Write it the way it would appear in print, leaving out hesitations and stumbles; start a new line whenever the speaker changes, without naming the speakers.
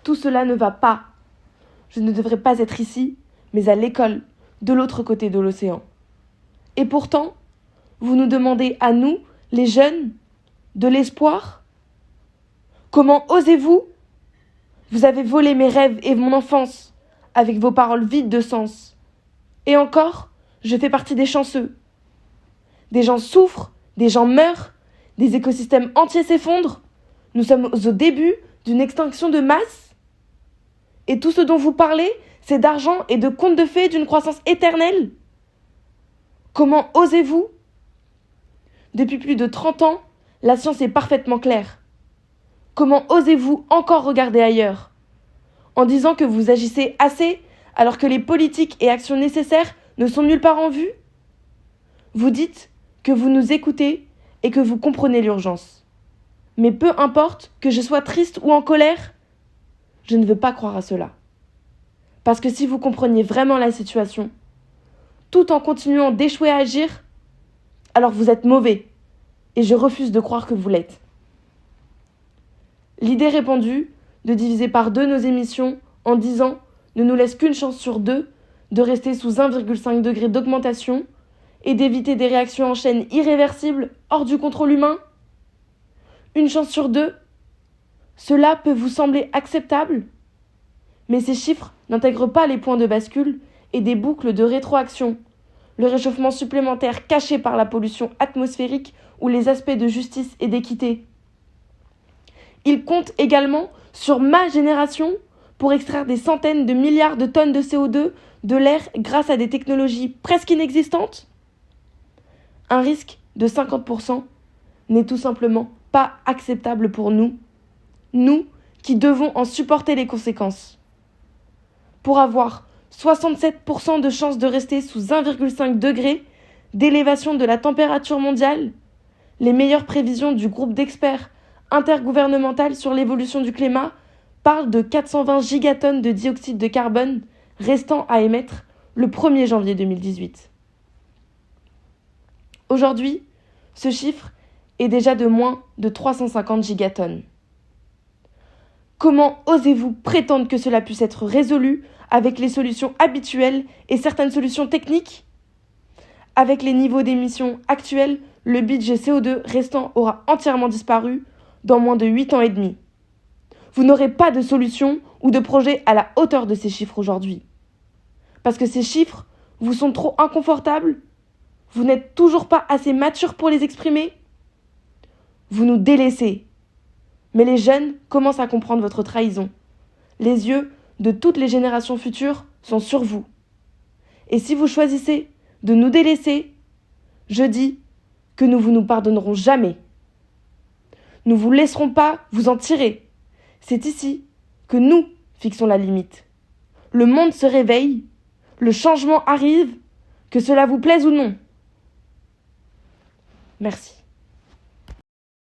Tout cela ne va pas. Je ne devrais pas être ici, mais à l'école, de l'autre côté de l'océan. Et pourtant, vous nous demandez à nous, les jeunes, de l'espoir ? Comment osez-vous ? Vous avez volé mes rêves et mon enfance avec vos paroles vides de sens. Et encore, je fais partie des chanceux. Des gens souffrent, des gens meurent, des écosystèmes entiers s'effondrent. Nous sommes au début d'une extinction de masse. Et tout ce dont vous parlez, c'est d'argent et de contes de fées d'une croissance éternelle. Comment osez-vous ? Depuis plus de 30 ans, la science est parfaitement claire. Comment osez-vous encore regarder ailleurs ? En disant que vous agissez assez alors que les politiques et actions nécessaires ne sont nulle part en vue ? Vous dites que vous nous écoutez et que vous comprenez l'urgence. Mais peu importe que je sois triste ou en colère, je ne veux pas croire à cela. Parce que si vous compreniez vraiment la situation, tout en continuant d'échouer à agir, alors vous êtes mauvais, et je refuse de croire que vous l'êtes. L'idée répandue de diviser par 2 nos émissions en 10 ans ne nous laisse qu'une chance sur 2 de rester sous 1,5 degré d'augmentation et d'éviter des réactions en chaîne irréversibles hors du contrôle humain. Une chance sur 2, cela peut vous sembler acceptable, mais ces chiffres n'intègrent pas les points de bascule et des boucles de rétroaction, le réchauffement supplémentaire caché par la pollution atmosphérique ou les aspects de justice et d'équité. Ils comptent également sur ma génération pour extraire des centaines de milliards de tonnes de CO2 de l'air grâce à des technologies presque inexistantes. Un risque de 50% n'est tout simplement pas acceptable pour nous, nous qui devons en supporter les conséquences. Pour avoir 67% de chances de rester sous 1,5 degré d'élévation de la température mondiale, les meilleures prévisions du groupe d'experts intergouvernemental sur l'évolution du climat parlent de 420 gigatonnes de dioxyde de carbone restant à émettre le 1er janvier 2018. Aujourd'hui, ce chiffre est déjà de moins de 350 gigatonnes. Comment osez-vous prétendre que cela puisse être résolu avec les solutions habituelles et certaines solutions techniques ? Avec les niveaux d'émissions actuels, le budget CO2 restant aura entièrement disparu dans moins de 8 ans et demi. Vous n'aurez pas de solution ou de projet à la hauteur de ces chiffres aujourd'hui. Parce que ces chiffres vous sont trop inconfortables ? Vous n'êtes toujours pas assez mature pour les exprimer ? Vous nous délaissez. Mais les jeunes commencent à comprendre votre trahison. Les yeux de toutes les générations futures sont sur vous. Et si vous choisissez de nous délaisser, je dis que nous vous pardonnerons jamais. Nous ne vous laisserons pas vous en tirer. C'est ici que nous fixons la limite. Le monde se réveille, le changement arrive, que cela vous plaise ou non. Merci.